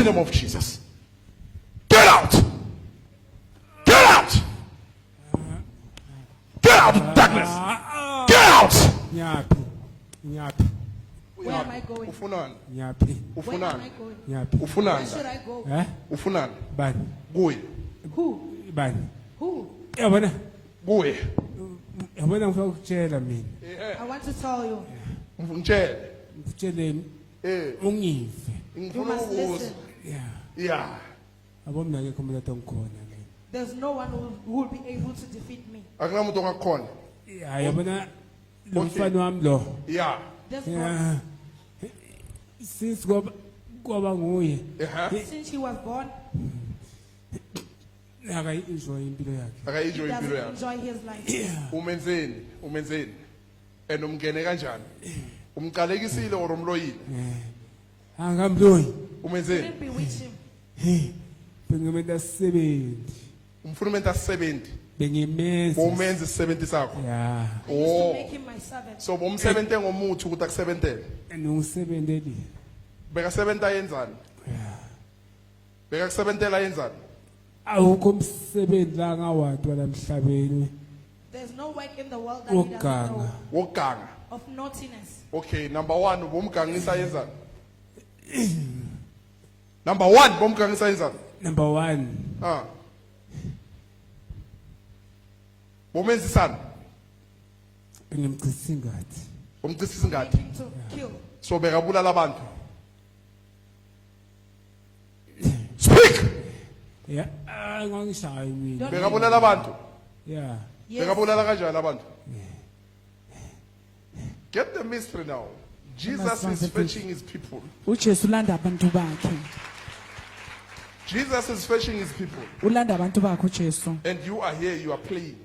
mighty name of Jesus. Get out. Get out. Get out of darkness. Get out. Nyapi. Where am I going? Ufunani. Nyapi. Where am I Ufunani. going? Nyapi. Where Ufunani. should I go? Ufunani. Bani. Kuye. Who? Bani. Who? Yabona. Kuye. Yabona ngifuna ukutshela mina. I want to tell you. Ngitshele. Ngikutsheleni ungive. You Ngifuna must ukuza. listen. Yeah. Yeah. Abo mina ngekho umuntu ongikhona mina. There's no one who will be able to defeat me. Akunamuntu ongakhona. Yeah, yabona lo mfana wami lo. Yeah. This Yeah. Since kwaba nguye. since he was born, Enjoy impilo yakhe. he Akayijwe impilo doesn't yakhe. enjoy his life. Umenzeni. Umngene kanjani? Umqalekisile or umloyile? Angamloyi. Umenzeni. Didn't bewitch him. Bengimenda 70. Umfuna umuntu asisebenzi. Bengimenza. Bomenza isisebenzi sakho. Yeah. I used to Oh. make him my servant. So bomsebente ngomuthi ukuthi akusebentele. Nongisebenzeli. Bekasebenta yenzani? Yeah. Bekakusebentela yenzani? Awukho umsebenzi la ngawathi walamhlabeni. There's no work in the world that he doesn't know Woganga. of naughtiness. Okay, number 1 bomgangisa yenzani? Number 1 bomgangisa yenzani? Number 1. Bomenzisana. Ngimchisa ngathi. Bomcisisa Make ngathi. him to kill. So bekabulala abantu. Speak. Yeah. Ngangishaye mina. Don't Bekabulala abantu. Yeah. Yes. Bekabulala kanjani abantu? Get the mystery now. Jesus is fetching his people. uJesu ulanda abantu bakhe. Jesus is fetching his people. Ulanda abantu bakhe uJesu. And you are here, you are playing.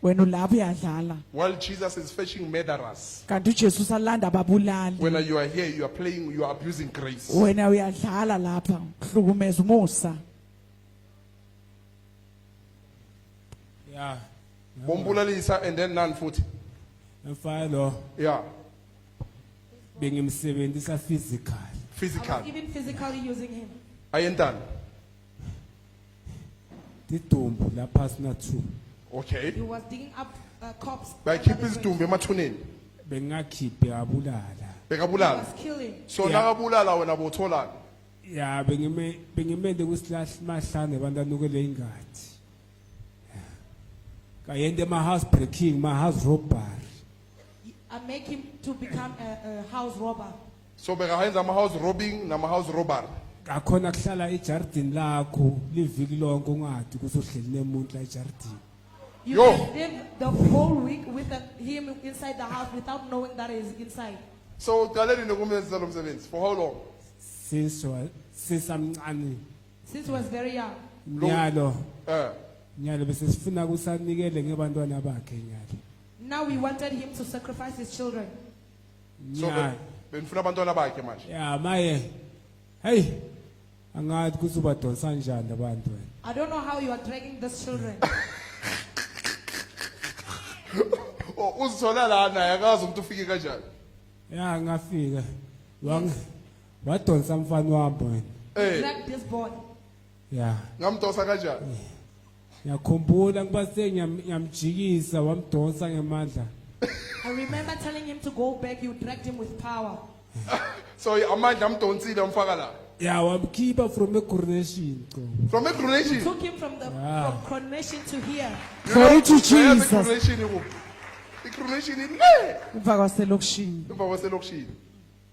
Wena ulapha uyadlala. While Jesus is fetching murderers. Kanti uJesu usalanda ababulali. When you are here, you are playing, you are abusing grace. Wena uyadlala lapha, uhlukumeza umusa. Yeah. Bombulalisa and then none foot. Mfana lo Yeah. bengimsebenzisa physical. I Physical. was even physically using him. Ayentani. Tidumbu lapha sina 2. Okay. He was digging up corpse. Bayikhipha under the grave. isidumbu emathuneni. Bengakhiphe abulala. He Bekabulala. was killing. So Yeah. nakabulala wena botholana. Yeah, bengimende kusilahla mahlane abantanukele ingadi. Kayende my house breaking, my house robbery. I make him to become a house robber. So bekayenza ama-house robbing nama-house robbery. Akhona kuhlala ejardini lakho liviki lonke ungathi kusohleli nemuntu la ejardini. You Yo. can live the whole week with him inside the house without knowing that he's inside. So uqaleni nokumenzisa lo msebenzi for how long? Since amncane. Since he was very young. Nyalo, Eh. nyalo bese sifuna kusanikele ngebantwana bakhe nyalo. Now we wanted him to sacrifice his children. So Nyalo. benifuna abantwana bakhe manje. Yeah, maye. Hey. Angathi kuzobadonsa kanjani abantu wena. I don't know how you are dragging these children. Oh, uzithola la naye akazi umuntu ufike kanjani. Yeah, ngafika. Wadonsa mfana wami wena. Eh, Drag this boy. Yeah. ngamdosa kanjani? Ngiyakhumbula ngibase ngiyamjikisa wamdonsa ngemandla. I remember telling him to go back. You dragged him with power. So amandla amdonsile amfaka la. Yeah, wamkhipha from a coronation. From a coronation. Took him from the from coronation to here. Glory to Where the Jesus. coronation ikuphi? I-coronation ile. Umva kwaselokishini. Emva kwaselokishini.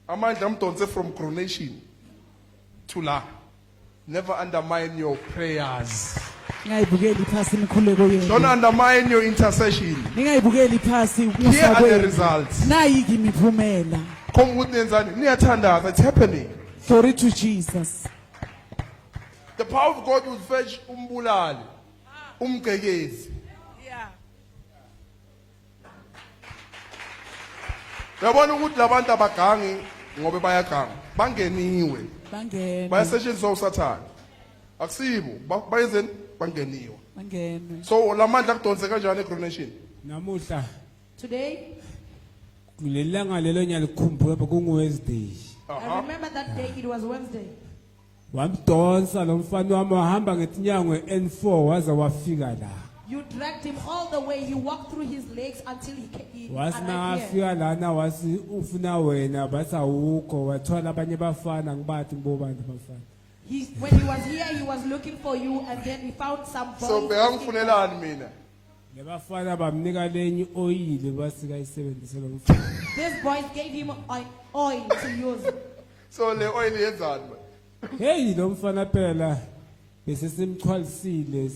Amandla amdonse from coronation to la. Never undermine your prayers. Ningayibukeli phasi imikhuleko Don't yenu. undermine your intercession. Ningayibukeli phasi Here umusa are the kwenu. results. Nayiki imiphumela. Come ukuthi nenzani? Niyathandaza, it's happening. Glory to Jesus. The power of God will fetch umbulali, umgegezi. Uyabona ukuthi labantu abagangi ngobe bayaganga. Bangeniwe. Bangene. Bayasetshenziswa usathane. Akusibo, bayenzeni? Bangeniwe. Bangenwe. So lamandla kudonse kanjani ecoronation? Namuhla Today, kulelanga lelo nyalikhumbula kungu Wednesday. I remember that day. It was Wednesday. wamdonsa lo mfana wami wahamba ngetinyango N4 waze wafika la You dragged him all the way. He walked through his legs until he wasina arrived here. afika lana wasi ufuna wena basa awukho wathola abanye bafana ngibathi mbobani bafana When he was here, he was looking for you, and then he found some boys. So beyangifunelani mina? lebafana bamnika lenye oil basika isebenzise lo mfana These boys gave him oil to use. So le oil yenzani man? hey lo mfana phela bese simxhwalisile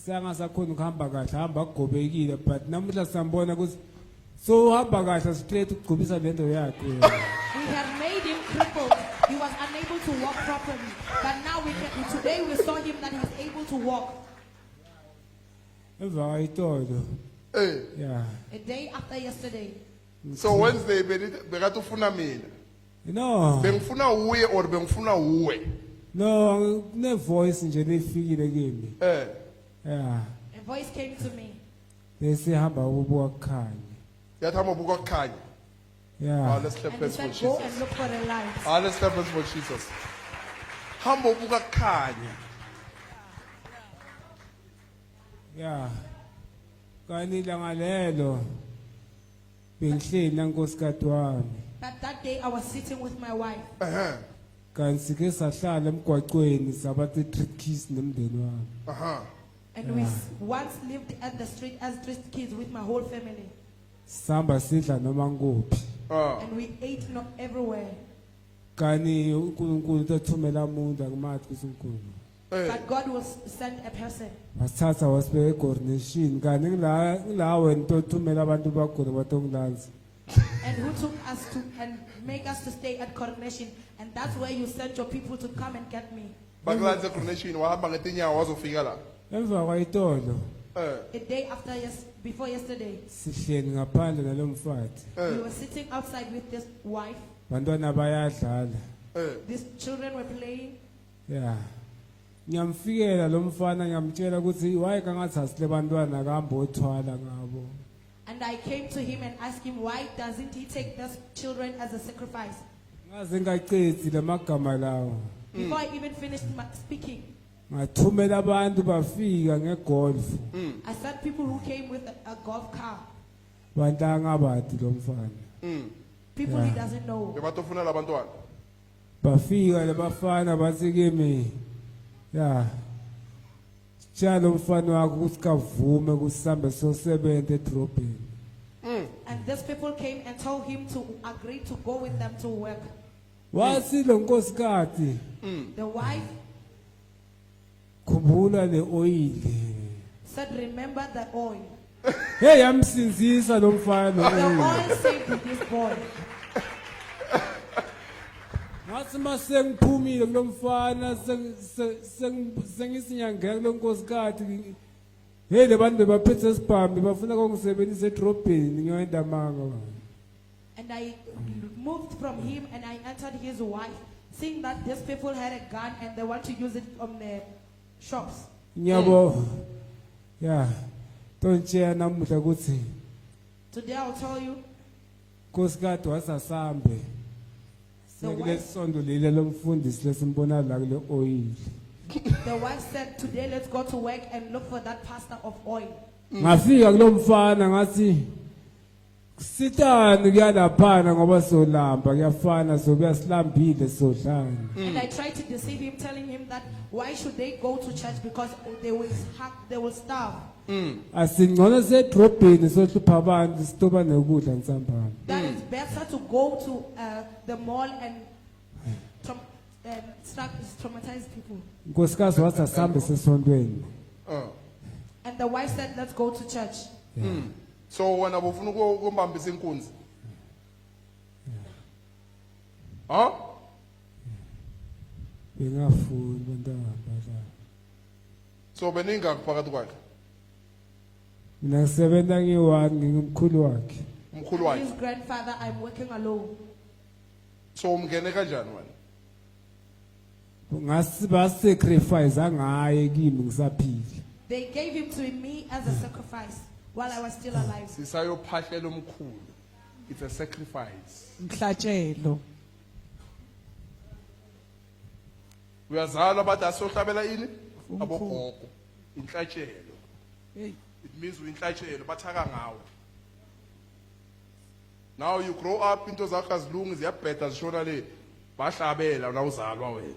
sangasakhona ukuhamba kahle hamba kugobekile but namuhla sambona ukuthi so hamba kahle straight ukugcobisa lento yakhe We had made him crippled. He was unable to walk properly. But now today we saw him that he's able to walk. emva kwayitolo Hey. yeah A day after yesterday. So Wednesday bekathi ufuna mina. no Bengifuna uye or bengifuna uwe. no ne voice nje lefikile kimi yeah A voice came to me. bese hamba ukubuka kukhanya Yathi amabuka kukhanya. yeah Let's clap And he hands for said, go Jesus. and look for a light. Let's clap hands for Jesus. Hamba ubuka kukhanya. yeah kanila ngalelo bengihleli nankosikazi wami But that day I was sitting with my wife. kanti sike sahlala emgwaqweni sabathi treat kiss nemndeni wami And we once lived at the street as street kids with my whole family. sihamba sidla noma nguphi And we ate not everywhere. kani uNkulunkulu uthumela umuntu akumathi kusinkulu But God will send a person. wasithatha wasibeka ecoronation kanti ngila wena uthumela abantu bagona batongilanzi And who took us to and make us to stay at coronation. And that's where you sent your people to come and get me. Bakulanze coronation wahamba ngetinyawo wazofika la. emva kwayitolo A day after before yesterday, sihleli ngaphandle nalo mfathi we were sitting outside with this wife. bantwana bayadlala These children were playing. yeah ngiyamfikela lo mfana ngiyamtshela ukuthi why kangathi asile bantwana kambe othwala ngabo And I came to him and asked him, why doesn't he take those children as a sacrifice? ngaze ngaqedzi lamagama lawo Before I even finished speaking, ngathumela abantu bafika ngegolf I sent people who came with a golf car. bantanga bathi lo mfana People he doesn't know. Bebatofuna labantwana. bafika labafana bathi kimi yeah tshalo mfana wakho ukuthi kavume kusambe sosebenza edrobheni And these people came and told him to agree to go with them to work. wathi lo nkosikazi The wife khumbula le oil said, remember the oil. hey yamsinzisa lo mfana The lo oil. oil saved this boy. ngathi masengiphumile kulo mfana sengisinyangeka kulo nkosikazi hey le bantu baphethe sibhambi bafuna kongisebenzisa edrobheni ngiyoenda manga And I moved from him and I entered his wife, seeing that these people had a gun and they want to use it on the shops. ngiyabo yeah tontsheya namuhla ukuthi Today I'll tell you, nkosikazi wasasambe sekule sondo lile lomfundisi lesimbona la kule oil the wife said, today let's go to work and look for that pastor of oil. ngafika kulo mfana ngathi sitani kuyalaphana ngoba solamba kuyafana so kuyasilambile sodlana And I tried to deceive him, telling him that why should they go to church, because they will starve. asingcono sedrobheni sohlupha abantu sitoba nokudla nsambama That it's better to go to the mall and traumatize people. nkosikazi wathi asambe sesontweni And the wife said, let's go to church. So wena bofuna ukumbambisa inkunzi. Huh? bengafuni bantwana la So beninga phakathi kwakhe. mina ngisebenza ngiyi-1 ngingumkhulu wakhe Umkhulu wakhe. His grandfather, I'm working alone. So umngene kanjani wena? ngasibasacrifice angaye kimi ngisaphila They gave him to me as a sacrifice while I was still alive. Sisayophahlela umkhulu. It's a sacrifice. Mhlatshelo. uyazalwa bathi asohlabela ini abogogo inhlatshelo. Hey. It means uyinhlatshelo bathaka ngawe. Now you grow up into zakho azilungi ziyabheda zishona le bahlabela na uzalwa wena.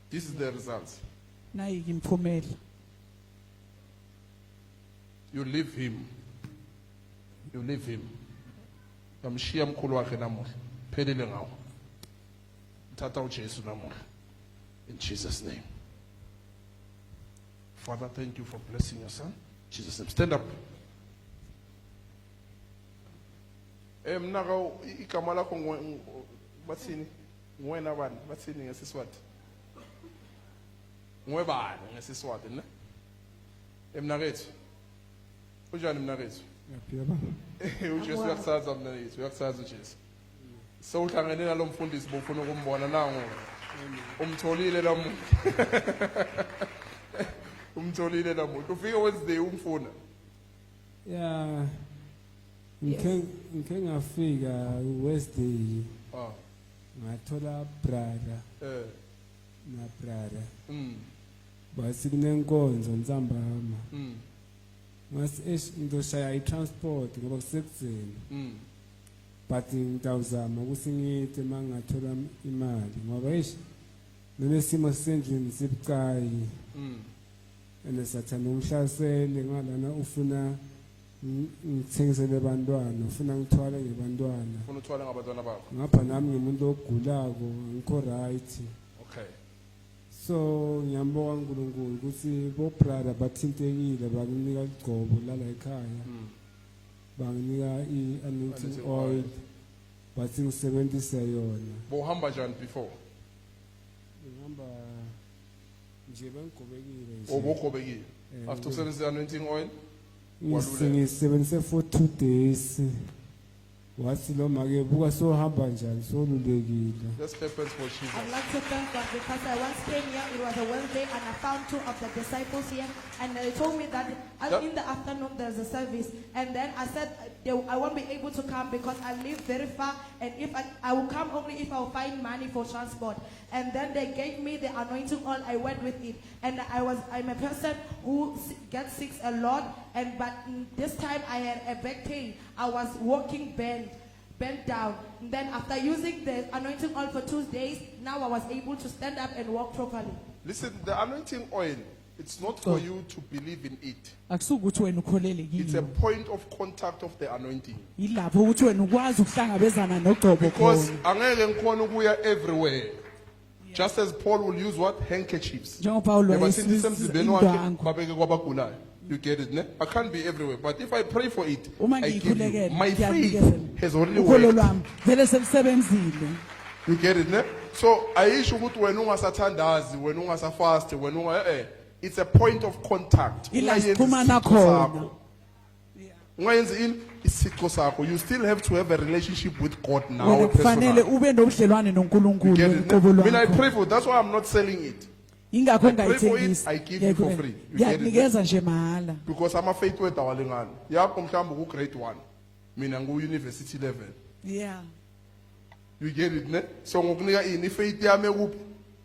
This is the results. Nayi imphumela. You leave him. You leave him. Yamshiya mkhulu wakhe namuhla. Phelele ngawo. Thatha uJesu namuhla. In Jesus' name. Father, thank you for blessing your son. In Jesus' name. Stand up. Mnaka igama lakho bathini? Ngwena bani? Bathini ngesiswati? Ngwebani ngesiswati ne? Mnakethu. Unjani mnakethu? Yaphila baba. uJesu uyakusaza mnakethu, uyakusaza uJesu. So uhlangene nalomfundisi bofuna ukumbona nango. Umtholile lamuntu. Umtholile lamuntu. Ufike Wednesday umfuna. Yeah. Ngike ngafika Wednesday Ah. ngathola brother Eh. na brother. Mm. Basi kunenkonzo ntsambama. Mm. Ngasi ngizoshaya i-transport ngoba kusekuseni. Mm. But ngitawuzama ukuthi ngithi mangathola imali ngoba nesimo sendlini sibucayi. Mm. And sathana umhlasele ngalana ufuna ngithengisele abantwana ufuna ngithwale ngebantwana Ufuna uthwala ngabantwana bakho. ngapha nami ngimuntu ogulako ngikho right Okay. so ngiyambonga uNkulunkulu ukuthi bo brother bathintekile banginika igcobo lala ekhaya Mm. banginika i-anointing Anointing oil oil. bathi ngisebenzise yona Bohamba njani before? ngihamba nje bengigobekile nje Obogobekile. After usebenzisa anointing oil? ngisebenzise for 2 days wathi lo make buka sohamba njani solulekile Let's clap hands for Jesus. I'd like to thank God because I once came here, it was a Wednesday, and I found 2 of the disciples here, and they told me that Yep. in the afternoon there's a service, and then I said I won't be able to come because I live very far, and if I will come only if I will find money for transport. And then they gave me the anointing oil, I went with it, and I'm a person who gets sick a lot, but this time I had a back pain. I was walking bent down. And then after using the anointing oil for 2 days, now I was able to stand up and walk properly. Listen, the anointing oil, it's not for you to believe in it. Akusukuthi wena ukholele It's a kiyo. point of contact of the anointing. Yilapho ukuthi wena ukwazi ukuhlangabezana nogcobo Because khona. angeke ngikhona ukuya everywhere. Just as Paul will use what? Handkerchiefs. Njengopawulo Yabathintisa emzimbeni wakhe indwangu. babeke kwabagulayo. You get it, ne? I can't be everywhere, but if I pray for it, Uma I give you. ngiyikhulekele My faith ngiyanikezela. has already Ukholo worked. lwami vele selusebenzile. You get it, ne? So ayisho ukuthi wena ungasathandazi, wena ungasafasti, wena it's a point of contact. Ila Ungayenzi sikhumana isipho khona. sakho. Ungayenzi ini isipho sakho. You still have to have a relationship with God now. Wena kufanele personally. ube nobudlelwane You noNkulunkulu get it, ne? uqobo When I lwakho. pray for, that's why I'm not selling it. Ingakho I pray for it, ngayithengisi. I give you for free. You get it, ne? Ngiyakunikeza nje mahala. Because I'm a faith word awalingana. Yakho mhlawumbe ku grade 1. Mina ngu university level. Yeah. You get it, ne? So ngokunika ini faith yami ekuphi?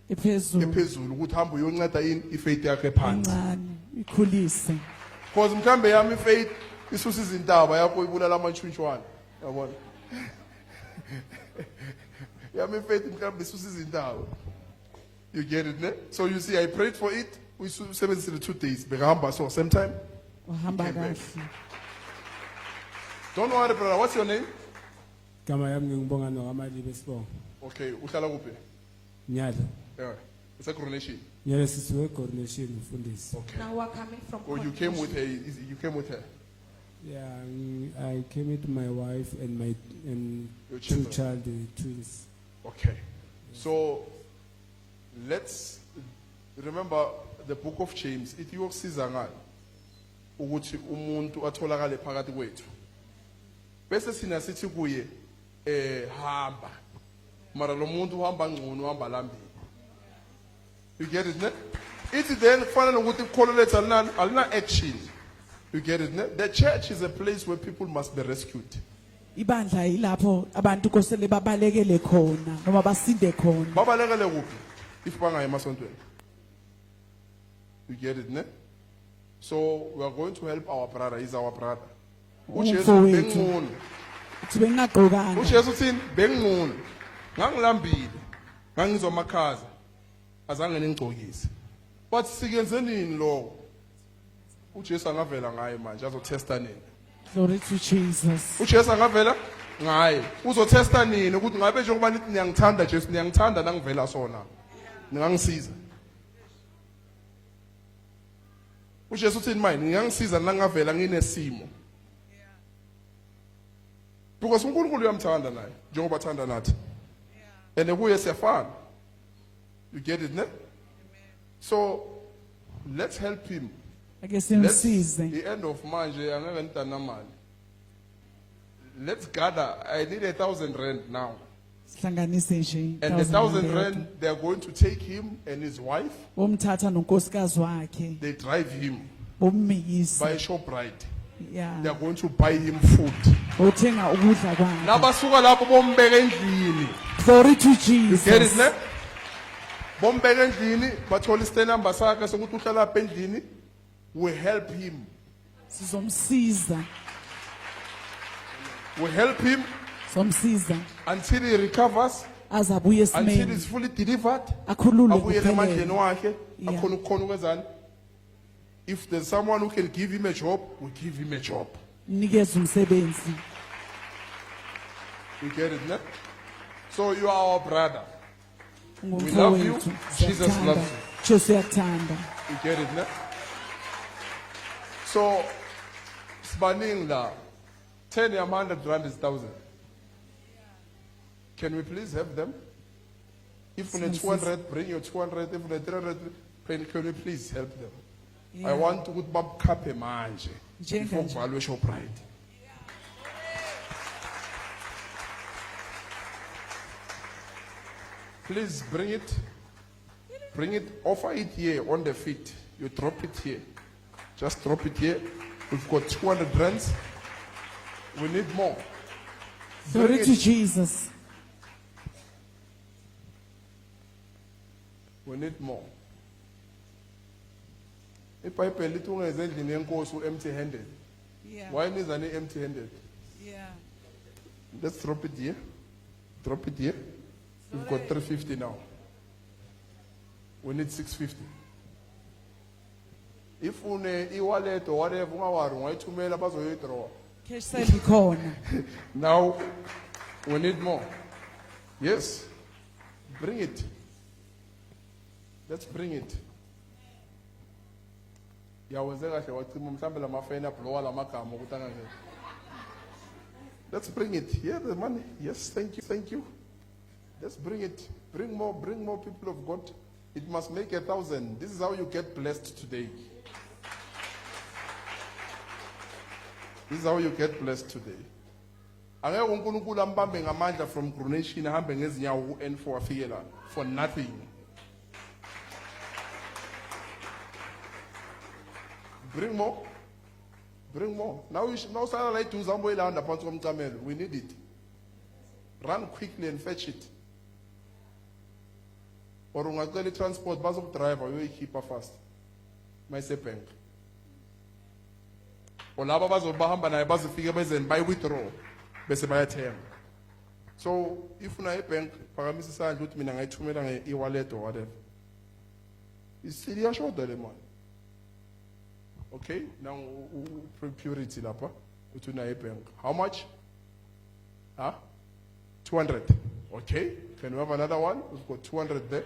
Ephezulu. Ephezulu ukuthi hamba uyonceda ini ifaith yakhe phansi. Kancane. Ikhulise. Because mhlambe yami faith isusa izintaba yakho ibulala amantshuntswana. Yabona? Yami faith mhlambe isusa izintaba. You get it, ne? So you see, I prayed for it. We sebenzisile 2 days. Bekahamba so same time. Uhamba Okay, babe. kahle. Don't worry, brother. What's your name? gama yami ngibonga nokamalibe sibonga Okay, uhlala kuphi? Nyalo Yeah. It's a coronation. Nyalo sisiwe coronation mfundisi Okay. Now we're coming from Oh, you came with her. You came with her. yeah I came with my wife and my Your 2 children. twins Okay. So let's remember the book of James. Ithi yokusiza ngani ukuthi umuntu atholakale phakathi kwethu. Bese sina sithi kuye hamba. Mara lo muntu uhamba ngcono uhamba lambili. You get it, ne? Ithi then kufanele ukuthi ikholo lethu alina action. You get it, ne? The church is a place where people must be rescued. ibandla ilapho abantu kosele babalekele khona noma basinde khona. babalekele kuphi if bangayi emasontweni? You get it, ne? So we are going to help our brother. He's our brother. uJesu Umfowethu. bengcono. Uthi bengaqokanga. uJesu uthini? Bengcono. Ngangilambile. Ngangizwa amakhaza. Azange ningigcokise. But sikenze nini lo? uJesu angavela ngaye manje azotesta nini? Glory to Jesus. uJesu angavela ngaye. Uzotesta nini ukuthi ngabe njengoba nithi niyangithanda Jesu, niyangithanda nangivela sona. Ningangisiza. uJesu uthini manje? Ngiyangisiza nangavela nginesimo. Because uNkulunkulu uyamthanda naye njengoba athanda nathi. And kuye siyafana. You get it, ne? So let's help him. Ake Let's, simsize. the end of manje angeke nitana mali. Let's gather. I need 1,000 rand now. Sihlanganise nje. And the 1,000 rand, they are going to take him and his wife. Bomthatha nonkosikazi wakhe. They drive him Bommikisa. by ShopRite. They Yeah. are going to buy him food. Uthenga ukudla kwakhe. Nabasuka lapho bombeka endlini. Glory to You get it, Jesus. ne? Bombeka endlini, bathola stand number sakhe sokuthi uhlala lapha endlini. We help him. Sizomsiza. We help him Somsiza. until he recovers, Azabuye until esimeni. he's fully delivered. Akhulule Abuyele emandleni kuphelele. wakhe, Yeah. akhona ukukhona ukwenzani. If there's someone who can give him a job, we give him a job. Nikeza umsebenzi. You get it, ne? So you are our brother. We love you. Ngumfowethu. Jesus Siyakuthanda. loves you. Jesu uyakuthanda. You get it, ne? So, spanning la, 10 100 rand is 1,000. Can we please have them? If we need 200, bring your 200. If we need 300, can we please help them? I want to put Bob Kape manje. Before Njenganje. Value ShopRite. Please bring it. Bring it, offer it here on the feet. You drop it here. Just drop it here. We've got 200 rands. We need more. Bring Glory to it. Jesus. We need more. iBhayibheli lithi ungeze endlini yenkosi empty handed. Yeah. Why is an empty handed? Yeah. Let's drop it here. Drop it here. We've got 350 now. We need 650. If une e-wallet or whatever ungawari ungayithumela bazoyidraw. Cash sale ikhona. Now we need more. Yes. Bring it. Let's bring it. Yawenze kahle wacima mhlambe lamafena blower lamagama ukuthi angangeni. Let's bring it. Here the money. Yes, thank you. Thank you. Let's bring it. Bring more people of God. It must make 1,000. This is how you get blessed today. This is how you get blessed today. Angeke uNkulunkulu ambambe ngamandla from coronation ahambe ngezinyawo N4 afike la for nothing. Bring more. Bring more. Now sala la iduze ambo ilanda phansi komcamelo. We need it. Run quickly and fetch it. Or ungacela transport bazokudrive uyoyikhipha fast. Mayise bank. Olaba bazobahamba naye bazifike bezeni bayi withdraw bese bayathenga. So if una ebank phakamisa isandla ukuthi mina ngayithumela nge-e-wallet or whatever. Isiyashoda le mali. Okay, now purity lapha uthi una ebank. How much? 200. Okay, can we have another one? We've got 200 there.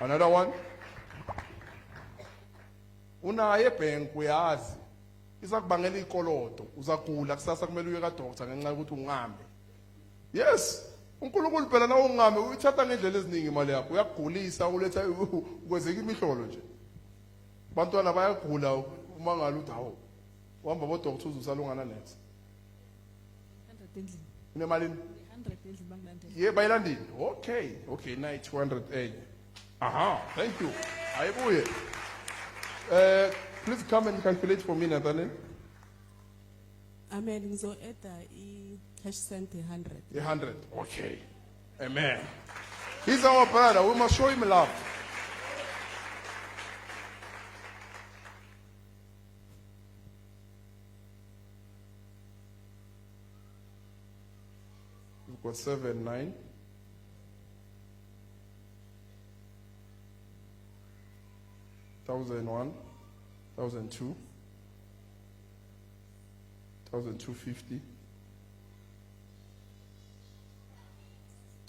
Another one. Una ebank uyazi. Izakubangela ikolodo, uzagula kusasa kumele uye ka doctor ngenxa ukuthi ungambe. Yes, uNkulunkulu phela na ungambe uyithatha ngendlela eziningi imali yakho. Uyakugulisa uletha ukwezeka imihlolo nje. Bantwana bayagula uma ngalo uthi hawo. Uhamba bo doctor uzusalungana next. 100 endlini. Unemalini? 100 endlini bangilandela. Yeah, bayilandini. Okay, okay, now 200 enye. Aha, thank you. Ayibuye. Please come and calculate for me, Nathaniel. Amen. Ngizo-eda i-cash send 100. 100. Okay. Amen. He's our brother. We must show him love. We've got 7, 9. $1,001, $1,002, $1,250,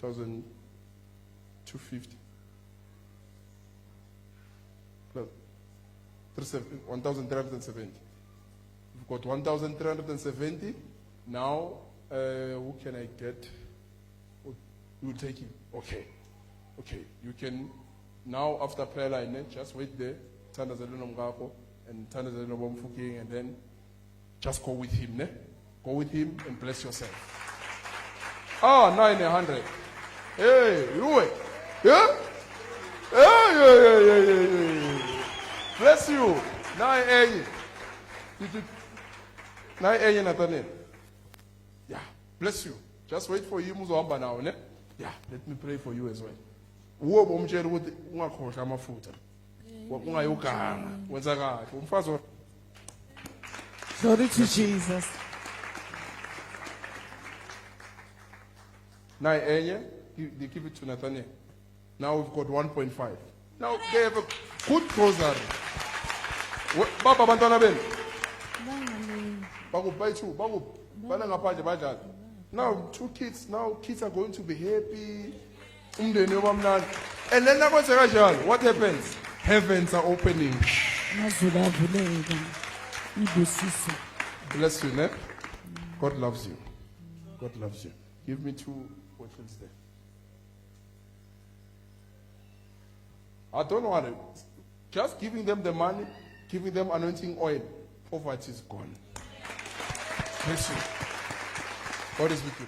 $1,250. Plus 1,370. We've got 1,370. Now, who can I get? You will take him. Okay. Okay. You can now after prayer line, just wait there. And then just go with him. Go with him and bless yourself. 900. Hey, you. Yeah? Yeah. Bless you. 9 Nathaniel. Yeah, bless you. Just wait for him now. Yeah, let me pray for you as well. Uwo bomtshela ukuthi ungakhohlwa amafutha. Ungayoganga. Wenza kahle. Umfazi Glory to Jesus. Now, they give it to Nathaniel. Now we've got 1.5. Now they have a good rosary. Baba bantwana benu. Bakubuy two. Bana ngaphandle badlala. Now 2 kids. Now kids are going to be happy. Umndeni wabamnandi. And then what happens? Heavens are opening. Amazulu avuleka. Ibusiso. Bless you, ne? God loves you. God loves you. Give me 2 bottles there. I don't worry. Just giving them the money, giving them anointing oil, poverty is gone. Bless you. God is with you.